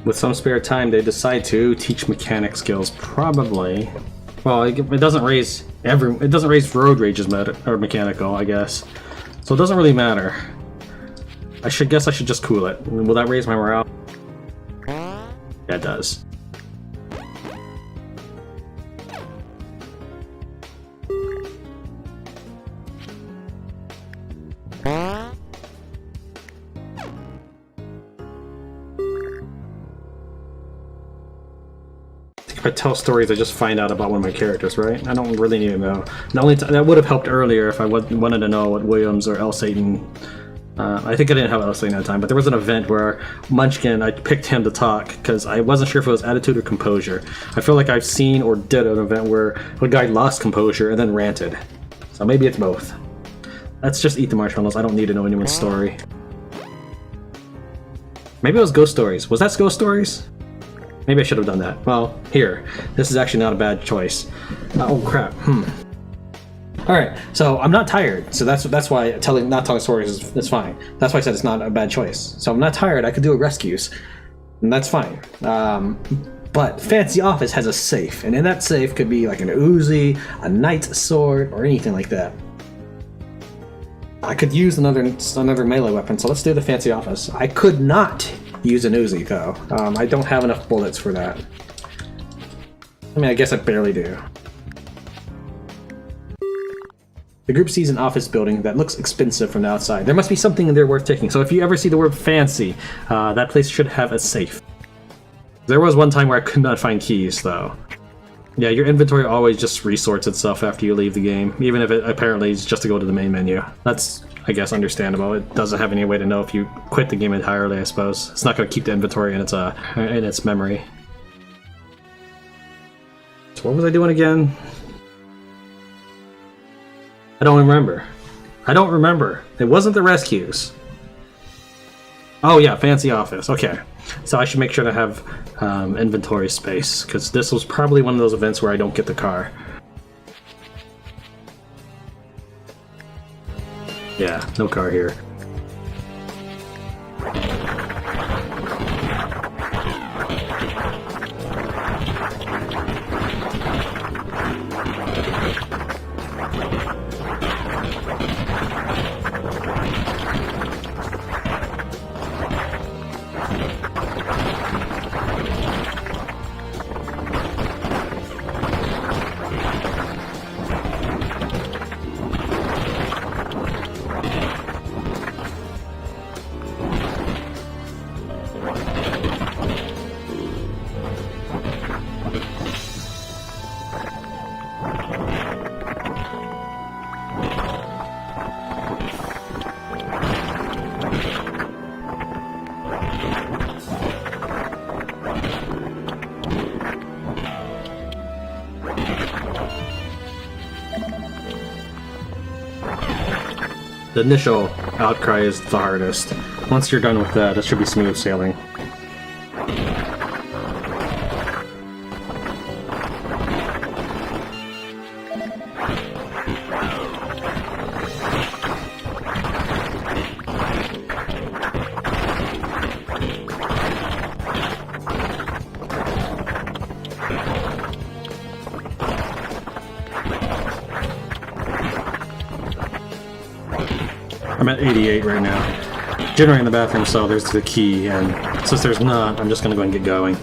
With some spare time, they decide to teach mechanic skills. Probably. Well, it doesn't raise it doesn't raise road rages or mechanical, I guess. So it doesn't really matter. I should just cool it. Will that raise my morale? Yeah, it does. If I tell stories, I just find out about one of my characters, right? I don't really need to know. The only that would have helped earlier if I wanted to know what Williams or L. Satan. I think I didn't have L. Satan at the time, but there was an event where Munchkin, I picked him to talk because I wasn't sure if it was attitude or composure. I feel like I've seen or did an event where a guy lost composure and then ranted. So maybe it's both. Let's just eat the marshmallows. I don't need to know anyone's story. Maybe it was Ghost Stories. Was that Ghost Stories? Maybe I should have done that. Well, here. This is actually not a bad choice. Oh crap. Alright, so I'm not tired, so that's why not telling stories is fine. That's why I said it's not a bad choice. So I'm not tired, I could do a rescues, and that's fine. But Fancy Office has a safe, and in that safe could be like an Uzi, a knight's sword, or anything like that. I could use another melee weapon, so let's do the Fancy Office. I could not use an Uzi, though. I don't have enough bullets for that. I mean, I guess I barely do. The group sees an office building that looks expensive from the outside. There must be something in there worth taking, so if you ever see the word fancy, that place should have a safe. There was one time where I could not find keys, though. Yeah, your inventory always just resorts itself after you leave the game, even if it apparently is just to go to the main menu. That's, I guess, understandable. It doesn't have any way to know if you quit the game entirely, I suppose. It's not going to keep the inventory in its memory. So what was I doing again? I don't remember. It wasn't the rescues. Oh yeah, Fancy Office. Okay. So I should make sure to have inventory space, because this was probably one of those events where I don't get the car. Yeah, no car here. The initial outcry is the hardest. Once you're done with that, it should be smooth sailing. I'm at 88 right now. Generating the bathroom, so there's the key, and since there's not, I'm just gonna go and get going.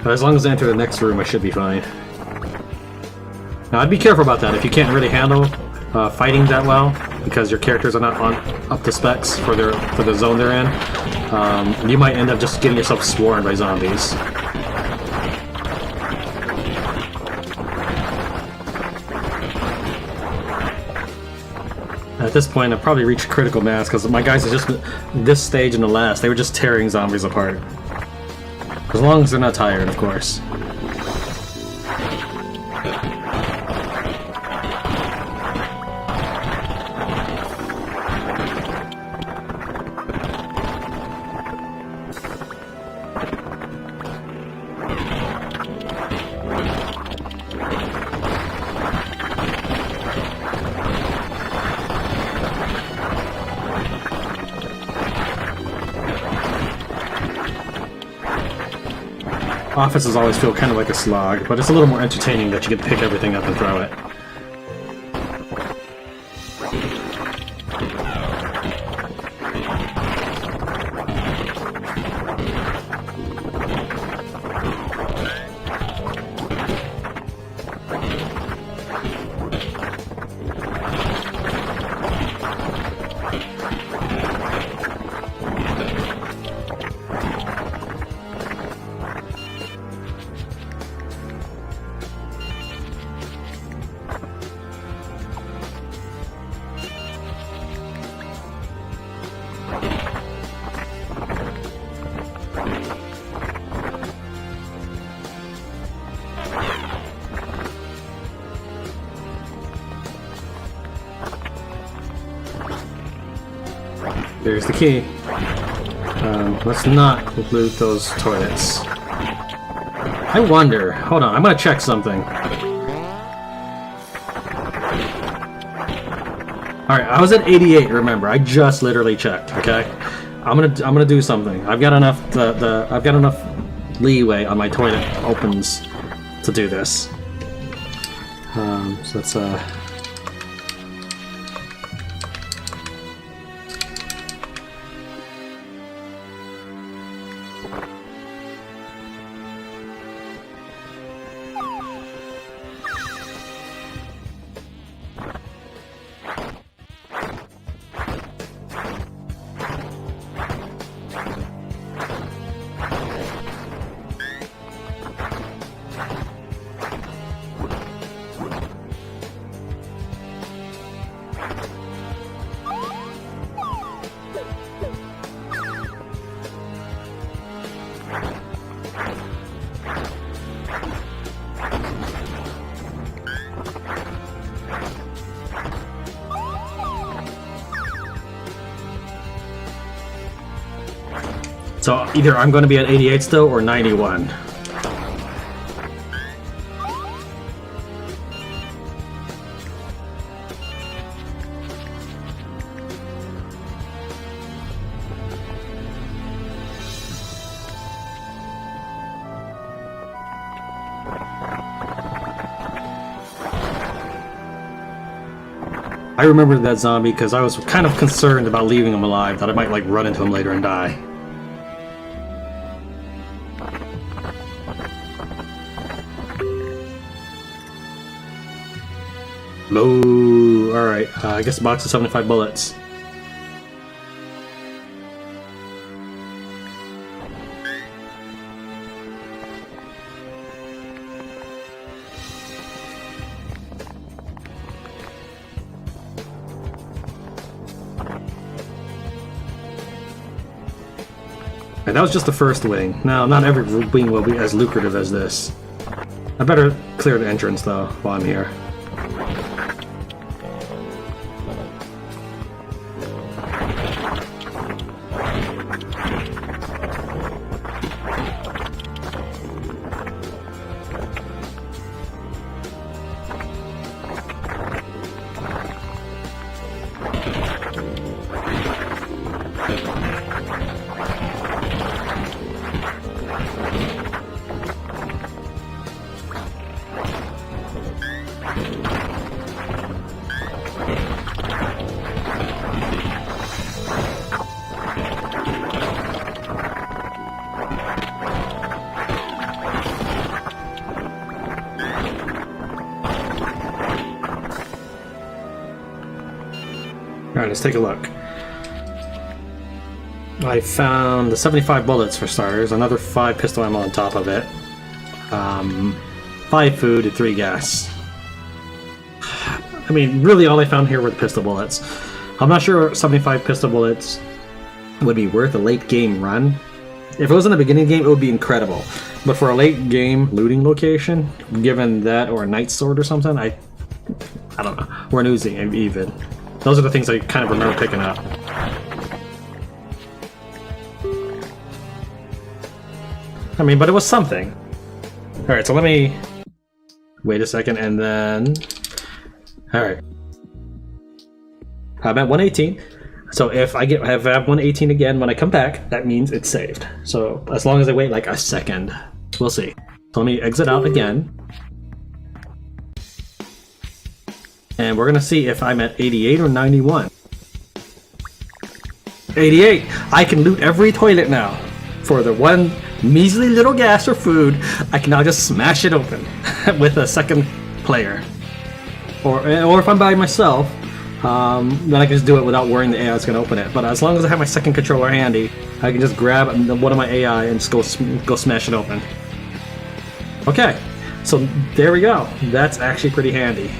But as long as I enter the next room, I should be fine. Now, I'd be careful about that if you can't really handle fighting that well, because your characters are not up to specs for the zone they're in. You might end up just getting yourself swarmed by zombies. At this point, I've probably reached critical mass because my guys are just this stage and the last. They were just tearing zombies apart. As long as they're not tired, of course. Offices always feel kind of like a slog, but it's a little more entertaining that you get to pick everything up and throw it. There's the key. Let's not loot those toilets. I wonder. Hold on, I'm gonna check something. Alright, I was at 88, remember. I just literally checked, okay? I'm gonna do something. I've got enough I've got enough leeway on my toilet opens to do this. So let's So either I'm going to be at 88 still or 91. I remember that zombie because I was kind of concerned about leaving him alive, that I might like run into him later and die. Low. Alright, I guess a box of 75 bullets. And that was just the first wing. Now, not every wing will be as lucrative as this. I better clear the entrance though while I'm here. Alright, let's take a look. I found the 75 bullets for starters, another 5 pistol ammo on top of it, 5 food and 3 gas. I mean, really all I found here were the pistol bullets. I'm not sure 75 pistol bullets would be worth a late game run. If it was in the beginning game, it would be incredible. But for a late game looting location, given that or a night sword or something, I don't know. Or an Uzi even. Those are the things I kind of remember picking up. I mean, but it was something. Alright, so let me wait a second and then... Alright. I'm at 118. So if I have 118 again when I come back, that means it's saved. So as long as I wait like a second. We'll see. So let me exit out again. And we're gonna see if I'm at 88 or 91. 88! I can loot every toilet now. For the one measly little gas or food, I can now just smash it open with a second player. Or if I'm by myself, then I can just do it without worrying the AI is going to open it. But as long as I have my second controller handy, I can just grab one of my AI and just go smash it open. Okay, so there we go. That's actually pretty handy.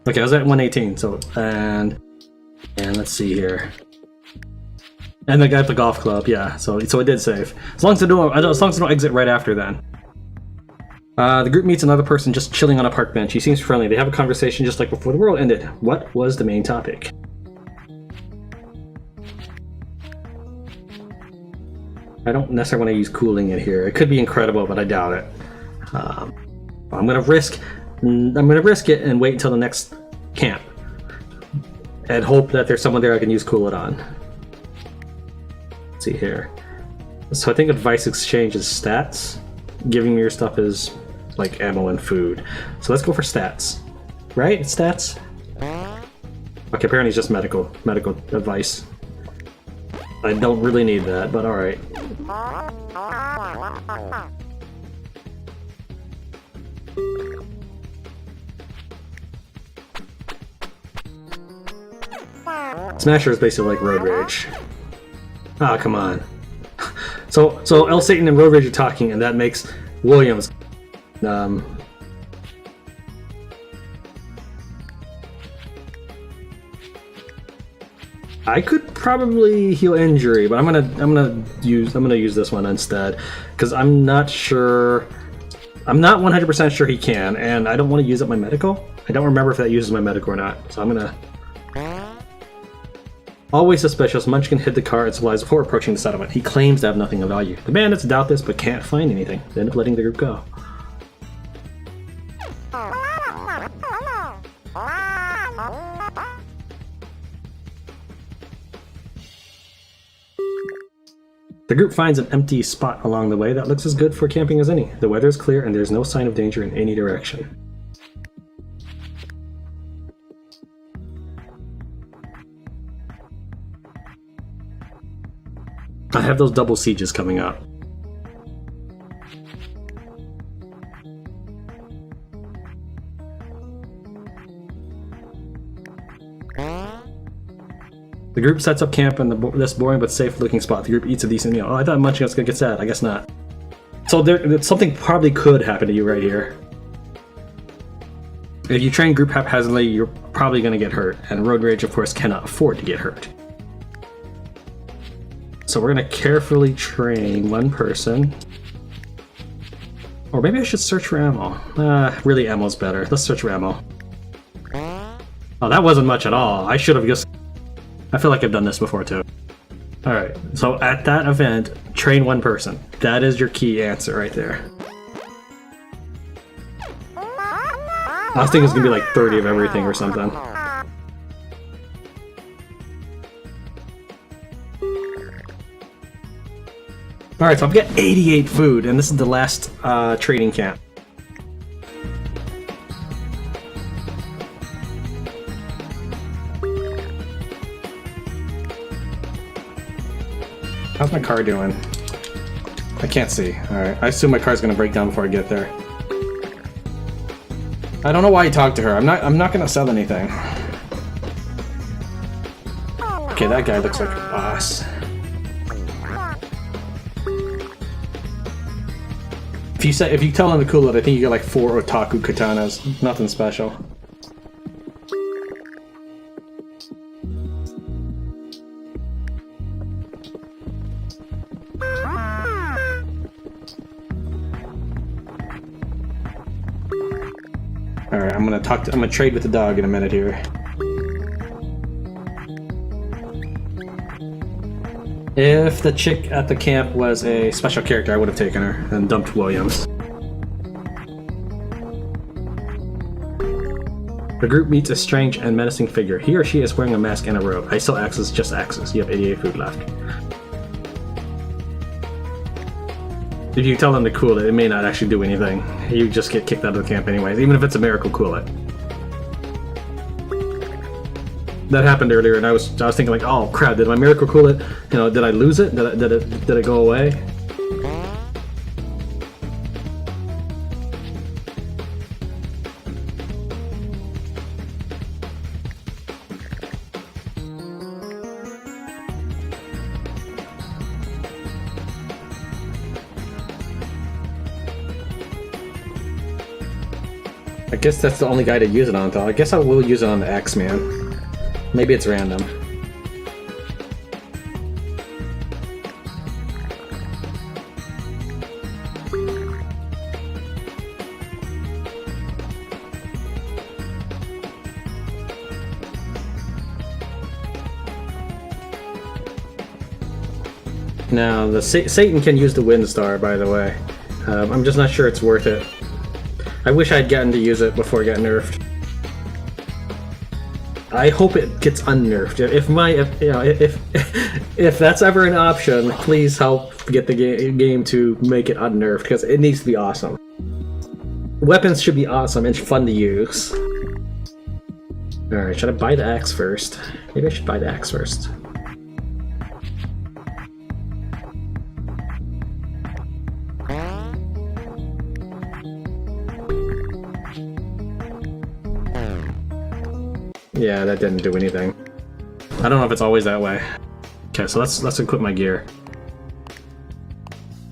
Okay, I was at 118, so, and let's see here. And I got the golf club, yeah, so it did save. As long as I don't exit right after then. The group meets another person just chilling on a park bench. He seems friendly. They have a conversation just like before the world ended. What was the main topic? I don't necessarily want to use cooling in here. It could be incredible, but I doubt it. I'm gonna risk it and wait until the next camp and hope that there's someone there I can use cool it on. Let's see here. So I think advice exchange is stats. Giving me your stuff is like ammo and food. So let's go for stats. Right? It's stats? Okay, apparently it's just medical advice. I don't really need that, but alright. Smasher is basically like Road Rage. Ah, come on. So El Satan and Road Rage are talking, and that makes Williams. I could probably heal injury, but I'm gonna use this one instead because I'm not sure. I'm not 100% sure he can, and I don't want to use up my medical. I don't remember if that uses my medical or not, so I'm gonna. Always suspicious, Munchkin hid the car and supplies before approaching the settlement. He claims to have nothing of value. The bandits doubt this, but can't find anything. They end up letting the group go. The group finds an empty spot along the way that looks as good for camping as any. The weather is clear and there's no sign of danger in any direction. I have those double sieges coming up. The group sets up camp in this boring but safe-looking spot. The group eats a decent meal. Oh, I thought Munchkin was gonna get sad. I guess not. So something probably could happen to you right here. If you train group haphazardly, you're probably gonna get hurt, and Road Rage, of course, cannot afford to get hurt. So we're gonna carefully train one person. Or maybe I should search for ammo. Really ammo's better. Let's search for ammo. Oh, that wasn't much at all. I should have just... I feel like I've done this before too. Alright, so at that event, train one person. That is your key answer right there. I was thinking it's gonna be like 30 of everything or something. Alright, so I've got 88 food, and this is the last trading camp. How's my car doing? I can't see. Alright, I assume my car's gonna break down before I get there. I don't know why you talked to her. I'm not gonna sell anything. Okay, that guy looks like a boss. If you tell him to cool it, I think you get like 4 otaku katanas. Nothing special. Alright, I'm gonna trade with the dog in a minute here. If the chick at the camp was a special character, I would have taken her and dumped Williams. The group meets a strange and menacing figure. He or she is wearing a mask and a robe. I sell axes, just axes. You have 88 food left. If you tell them to cool it, it may not actually do anything. You just get kicked out of the camp anyways, even if it's a miracle cool it. That happened earlier, and I was thinking like, oh crap, did my miracle cool it? You know, did I lose it? Did it go away? I guess that's the only guy to use it on, though. I guess I will use it on the X-Man. Maybe it's random. Now, the Satan can use the Wind Star, by the way. I'm just not sure it's worth it. I wish I'd gotten to use it before it got nerfed. I hope it gets unnerfed. If that's ever an option, please help get the game to make it unnerfed, because it needs to be awesome. Weapons should be awesome and fun to use. Alright, should I buy the axe first? Maybe I should buy the axe first. Yeah, that didn't do anything. I don't know if it's always that way. Okay, so let's equip my gear.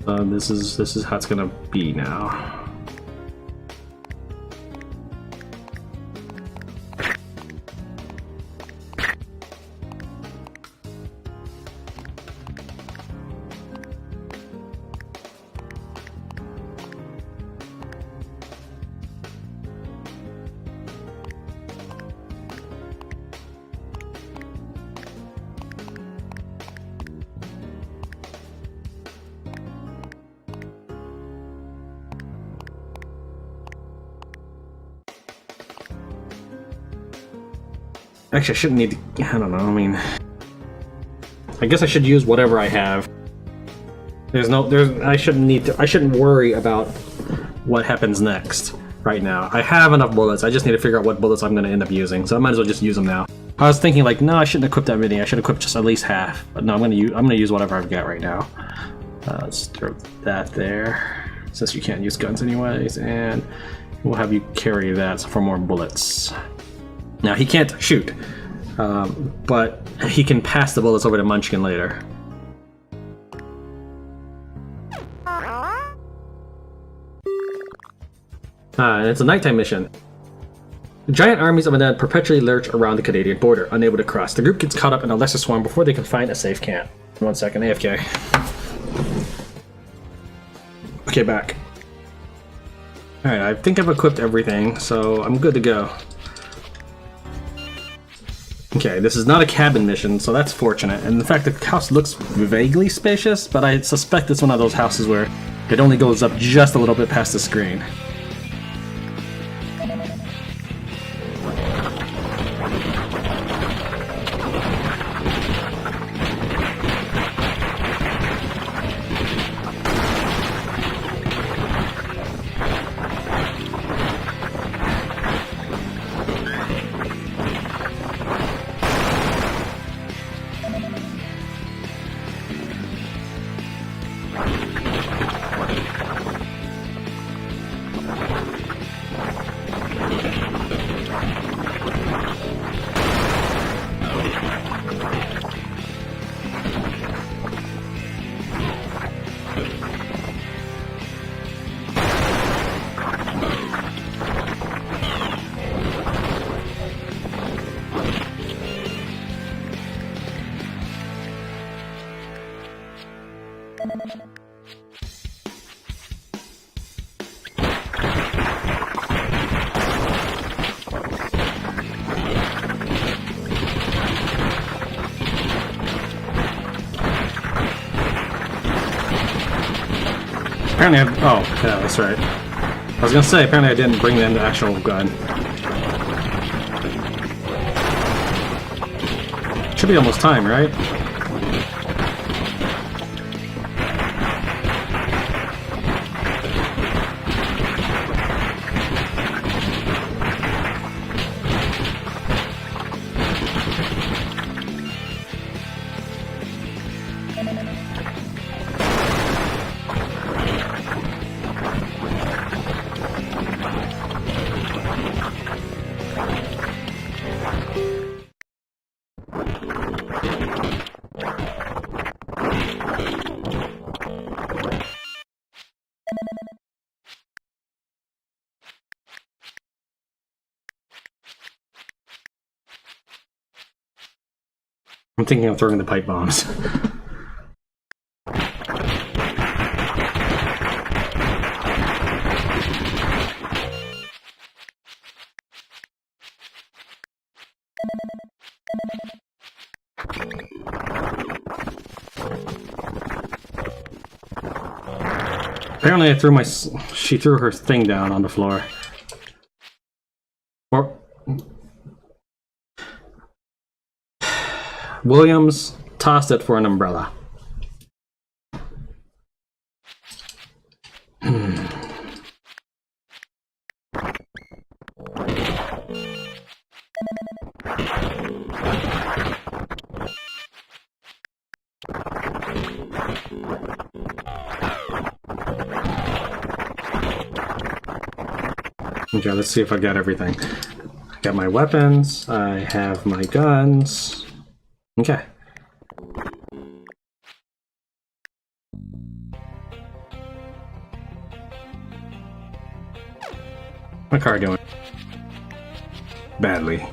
This is how it's gonna be now. Actually, I shouldn't need to, I don't know, I mean, I guess I should use whatever I have. I shouldn't worry about what happens next right now. I have enough bullets, I just need to figure out what bullets I'm going to end up using, so I might as well just use them now. I was thinking like, no, I shouldn't equip that many, I should equip just at least half, but no, I'm going to use whatever I've got right now. Let's throw that there, since you can't use guns anyways, and we'll have you carry that for more bullets. Now, he can't shoot, but he can pass the bullets over to Munchkin later. And it's a nighttime mission. Giant armies of undead perpetually lurch around the Canadian border, unable to cross. The group gets caught up in a lesser swarm before they can find a safe camp. 1 second, AFK. Okay, back. Alright, I think I've equipped everything, so I'm good to go. Okay, this is not a cabin mission, so that's fortunate. And in fact, the house looks vaguely spacious, but I suspect it's one of those houses where it only goes up just a little bit past the screen. Apparently oh, yeah, that's right. I was gonna say, apparently I didn't bring in the actual gun. Should be almost time, right? I'm thinking of throwing the pipe bombs. Apparently she threw her thing down on the floor. Or Williams tossed it for an umbrella. Okay, let's see if I got everything. I got my weapons, I have my guns. Okay. My car doing? Badly.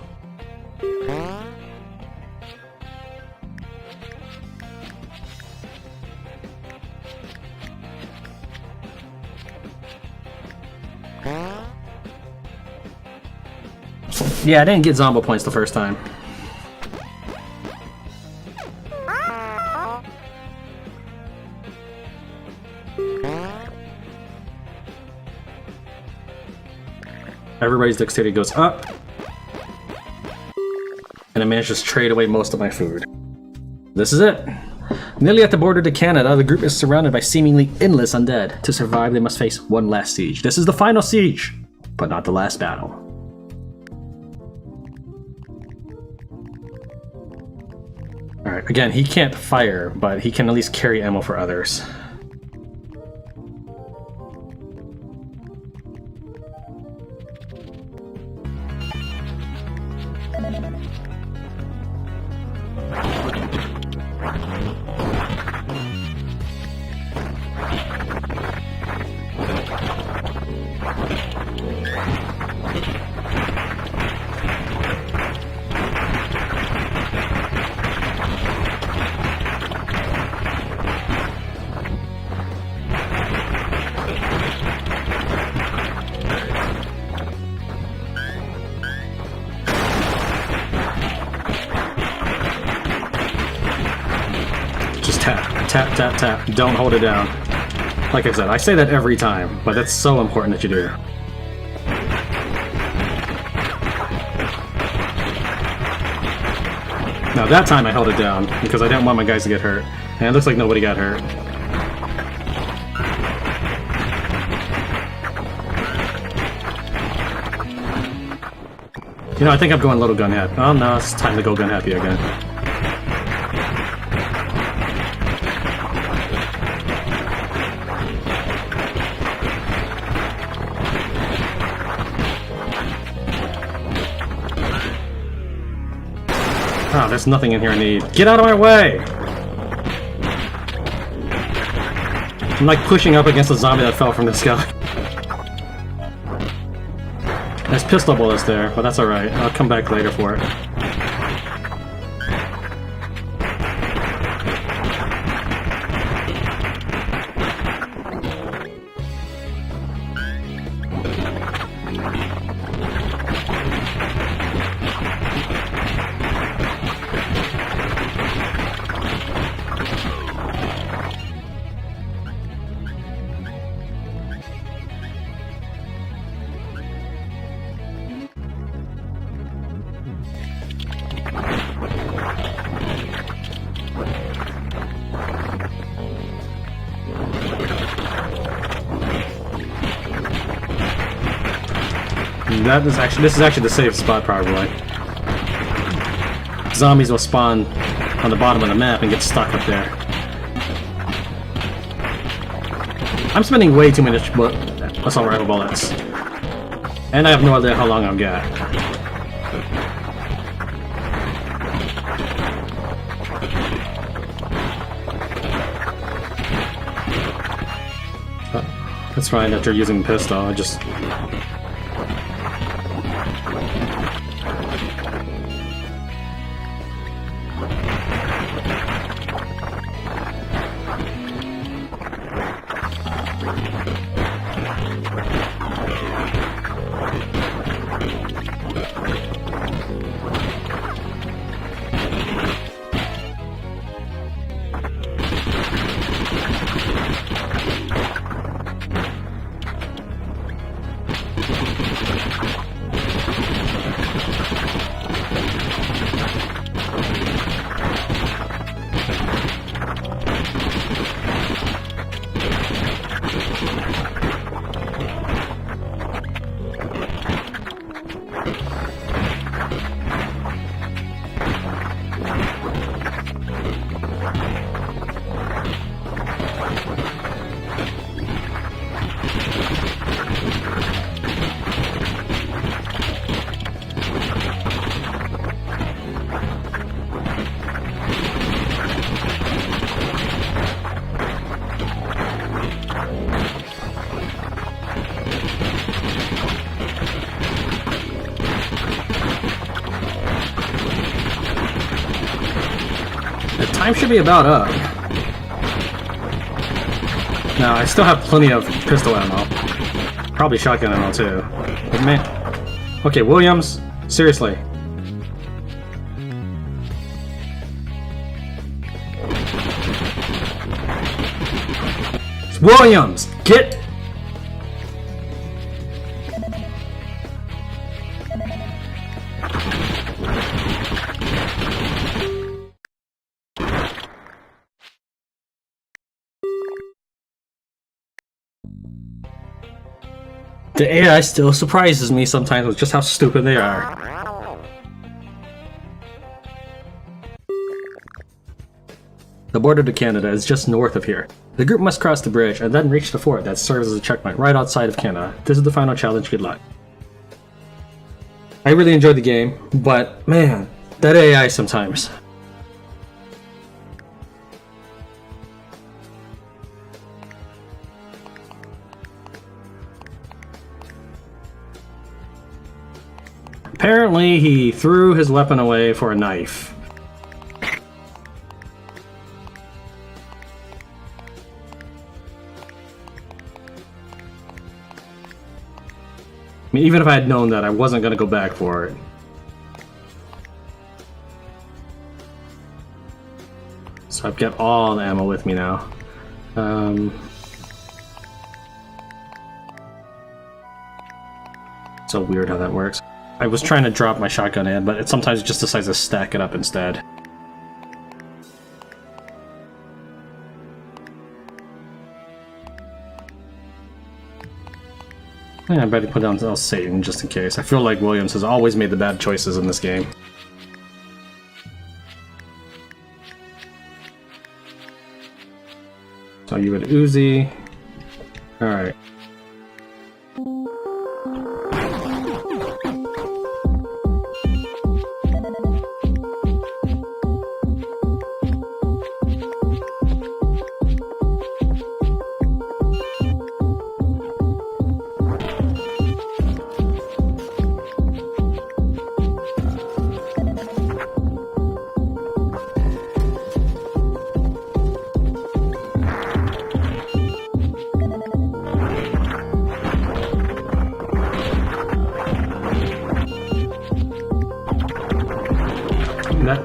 Yeah, I didn't get Zombo points the first time. Everybody's dexterity goes up. And I managed to trade away most of my food. This is it. Nearly at the border to Canada, the group is surrounded by seemingly endless undead. To survive, they must face one last siege. This is the final siege, but not the last battle. Alright, again, he can't fire, but he can at least carry ammo for others. Tap, tap, tap. Don't hold it down. Like I said, I say that every time, but that's so important that you do. Now that time I held it down, because I didn't want my guys to get hurt. And it looks like nobody got hurt. You know, I think I'm going little gun happy. Oh no, it's time to go gun happy again. Oh, there's nothing in here I need. Get out of my way! I'm like pushing up against a zombie that fell from the sky. There's pistol bullets there, but that's alright. I'll come back later for it. this is actually the safe spot probably. Zombies will spawn on the bottom of the map and get stuck up there. I'm spending way too many assault rifle bullets. And I have no idea how long I'll get. That's fine after using the pistol, I just... Time should be about up. Now, I still have plenty of pistol ammo. Probably shotgun ammo too. But man. Okay, Williams, seriously. Williams, get... The AI still surprises me sometimes with just how stupid they are. The border to Canada is just north of here. The group must cross the bridge and then reach the fort that serves as a checkpoint right outside of Canada. This is the final challenge, good luck. I really enjoyed the game, but man, that AI sometimes. Apparently, he threw his weapon away for a knife. I mean, even if I had known that, I wasn't going to go back for it. So I've got all the ammo with me now. So weird how that works. I was trying to drop my shotgun in, but it sometimes just decides to stack it up instead. Yeah, I better put down Satan just in case. I feel like Williams has always made the bad choices in this game. So you would Uzi. Alright.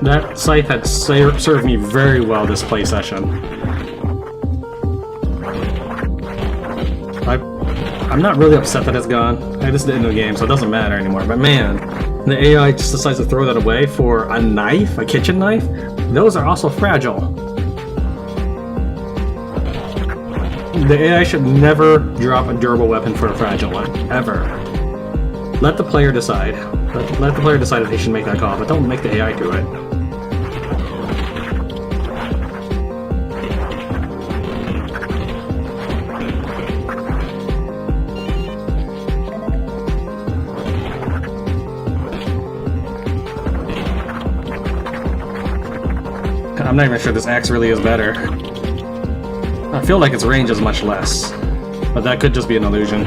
That scythe had served me very well this play session. I'm not really upset that it's gone. This is the end of the game, so it doesn't matter anymore. But man, the AI just decides to throw that away for a knife, a kitchen knife. Those are also fragile. The AI should never drop a durable weapon for a fragile one, ever. Let the player decide. Let the player decide if they should make that call, but don't make the AI do it. I'm not even sure this axe really is better. I feel like its range is much less, but that could just be an illusion.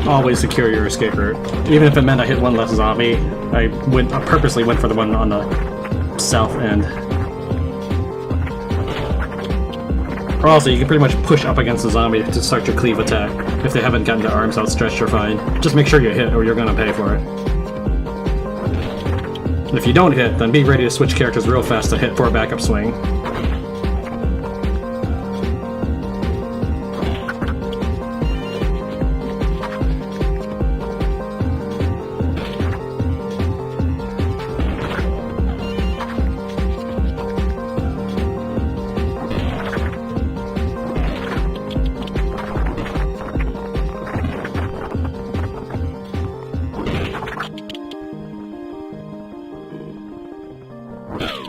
Always secure your escape route. Even if it meant I hit one less zombie, I purposely went for the one on the south end. Or also, you can pretty much push up against the zombie to start your cleave attack. If they haven't gotten their arms outstretched or fine. Just make sure you hit or you're gonna pay for it. If you don't hit, then be ready to switch characters real fast to hit for a backup swing.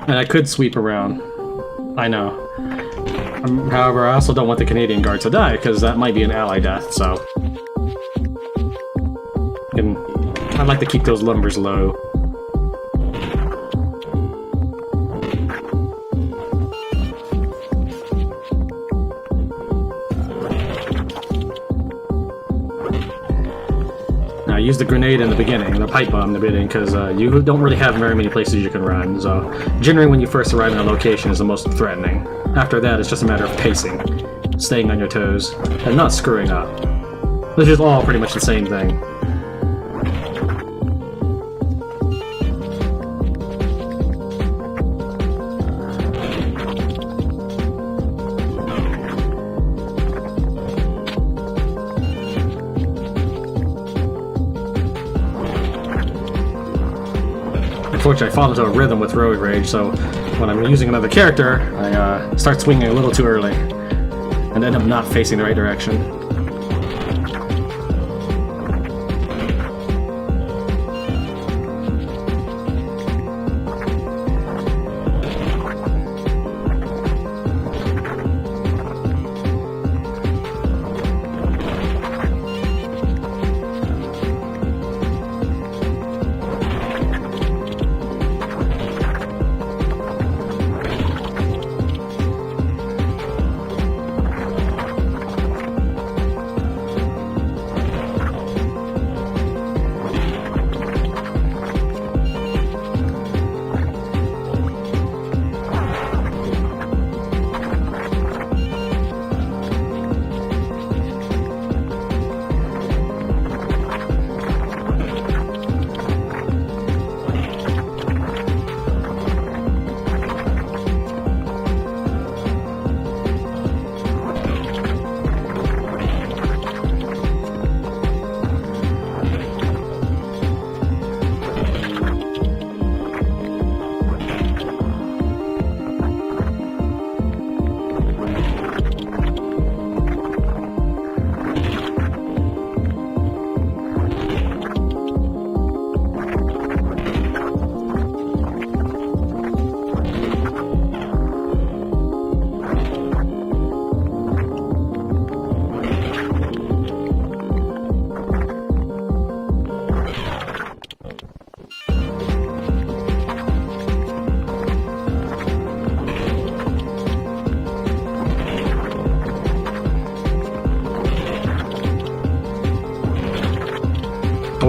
And I could sweep around. I know. However, I also don't want the Canadian guard to die, because that might be an ally death, so... I'd like to keep those numbers low. I used the grenade in the beginning, the pipe bomb in the beginning, because you don't really have very many places you can run, so generally when you first arrive in a location is the most threatening. After that, it's just a matter of pacing, staying on your toes, and not screwing up. Which is all pretty much the same thing. Unfortunately, I fall into a rhythm with Road Rage, so when I'm using another character, I start swinging a little too early, and end up not facing the right direction.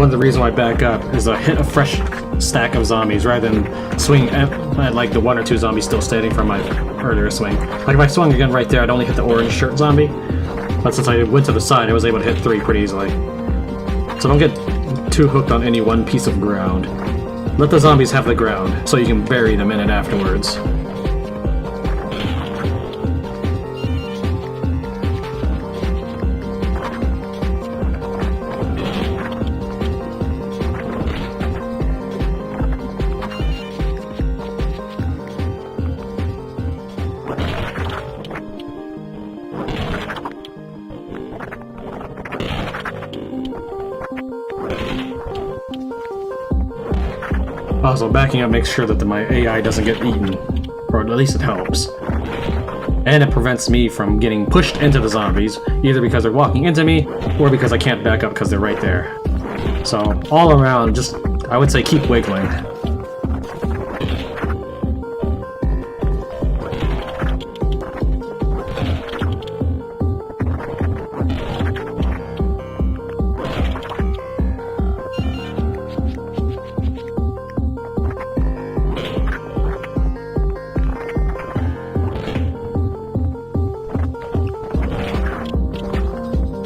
one of the reasons why I back up is I hit a fresh stack of zombies rather than swing at like the 1 or 2 zombies still standing from my earlier swing. Like if I swung again right there, I'd only hit the orange shirt zombie. But since I went to the side, I was able to hit 3 pretty easily. So don't get too hooked on any one piece of ground. Let the zombies have the ground, so you can bury them in it afterwards. Also, backing up makes sure that my AI doesn't get eaten, or at least it helps. And it prevents me from getting pushed into the zombies, either because they're walking into me, or because I can't back up because they're right there. So, all around, just, I would say keep wiggling.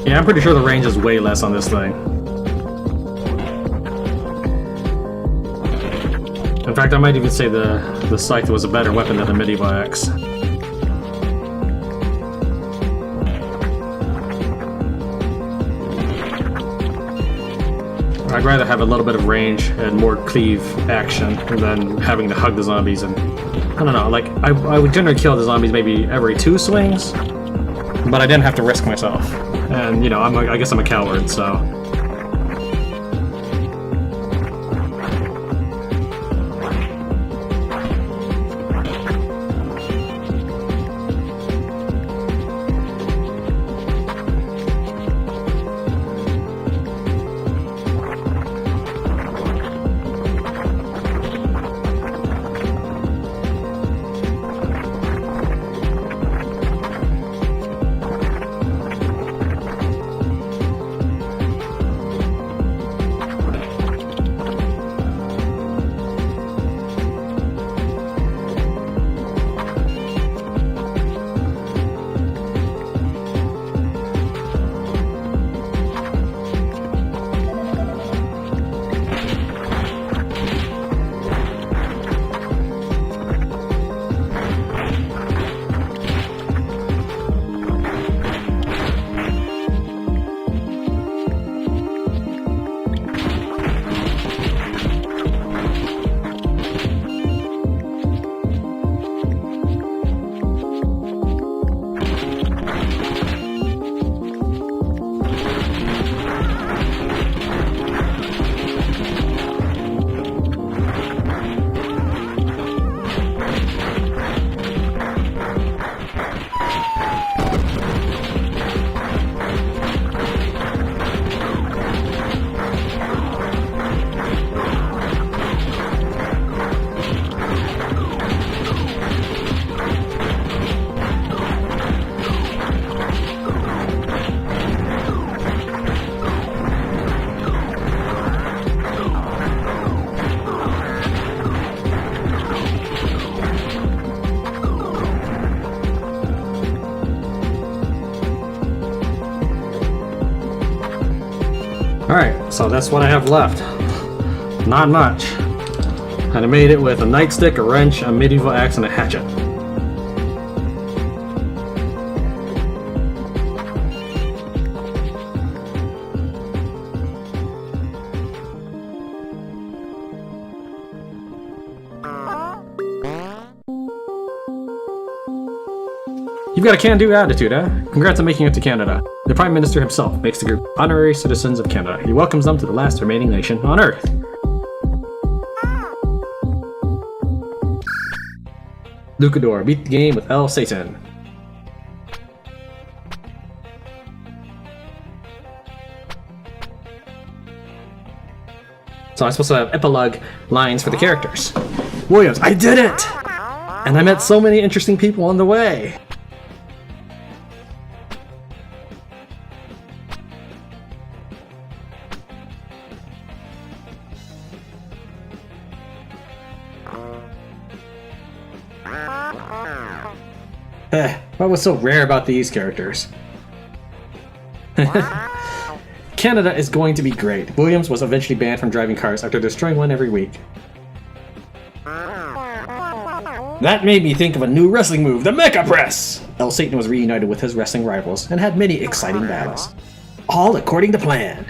Yeah, I'm pretty sure the range is way less on this thing. In fact, I might even say the scythe was a better weapon than the medieval axe. I'd rather have a little bit of range and more cleave action than having to hug the zombies and... I don't know, like, I would generally kill the zombies maybe every 2 swings, but I didn't have to risk myself. And, you know, I guess I'm a coward, so... Alright, so that's what I have left. Not much. And I made it with a nightstick, a wrench, a medieval axe, and a hatchet. You've got a can-do attitude, eh? Congrats on making it to Canada. The Prime Minister himself makes the group honorary citizens of Canada. He welcomes them to the last remaining nation on Earth. Lucador, beat the game with El Satan. So I'm supposed to have epilogue lines for the characters. Williams, I did it! And I met so many interesting people on the way. What was so rare about these characters? Canada is going to be great. Williams was eventually banned from driving cars after destroying one every week. That made me think of a new wrestling move, the Mecha Press! El Satan was reunited with his wrestling rivals and had many exciting battles. All according to plan.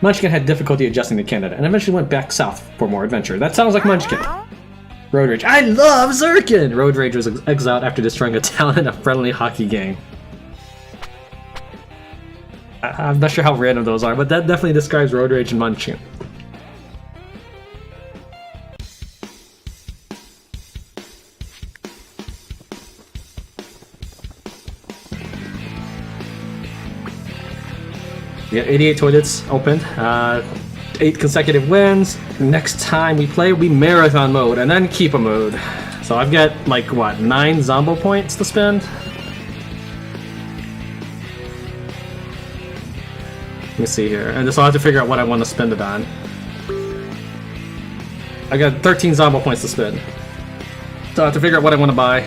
Munchkin had difficulty adjusting to Canada and eventually went back south for more adventure. That sounds like Munchkin. Road Rage. I love Zirkin! Road Rage was exiled after destroying a town in a friendly hockey game. I'm not sure how random those are, but that definitely describes Road Rage and Munchkin. We got 88 toilets opened, 8 consecutive wins. Next time we play, we marathon mode and then keep a mode. So I've got like what, 9 Zombo points to spend? Let me see here, and so I'll have to figure out what I want to spend it on. I got 13 Zombo points to spend. So I have to figure out what I want to buy.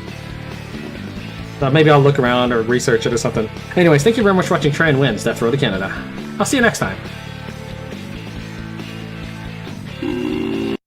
Maybe I'll look around or research it or something. Anyways, thank you very much for watching Tran Wins Death Road to Canada. I'll see you next time.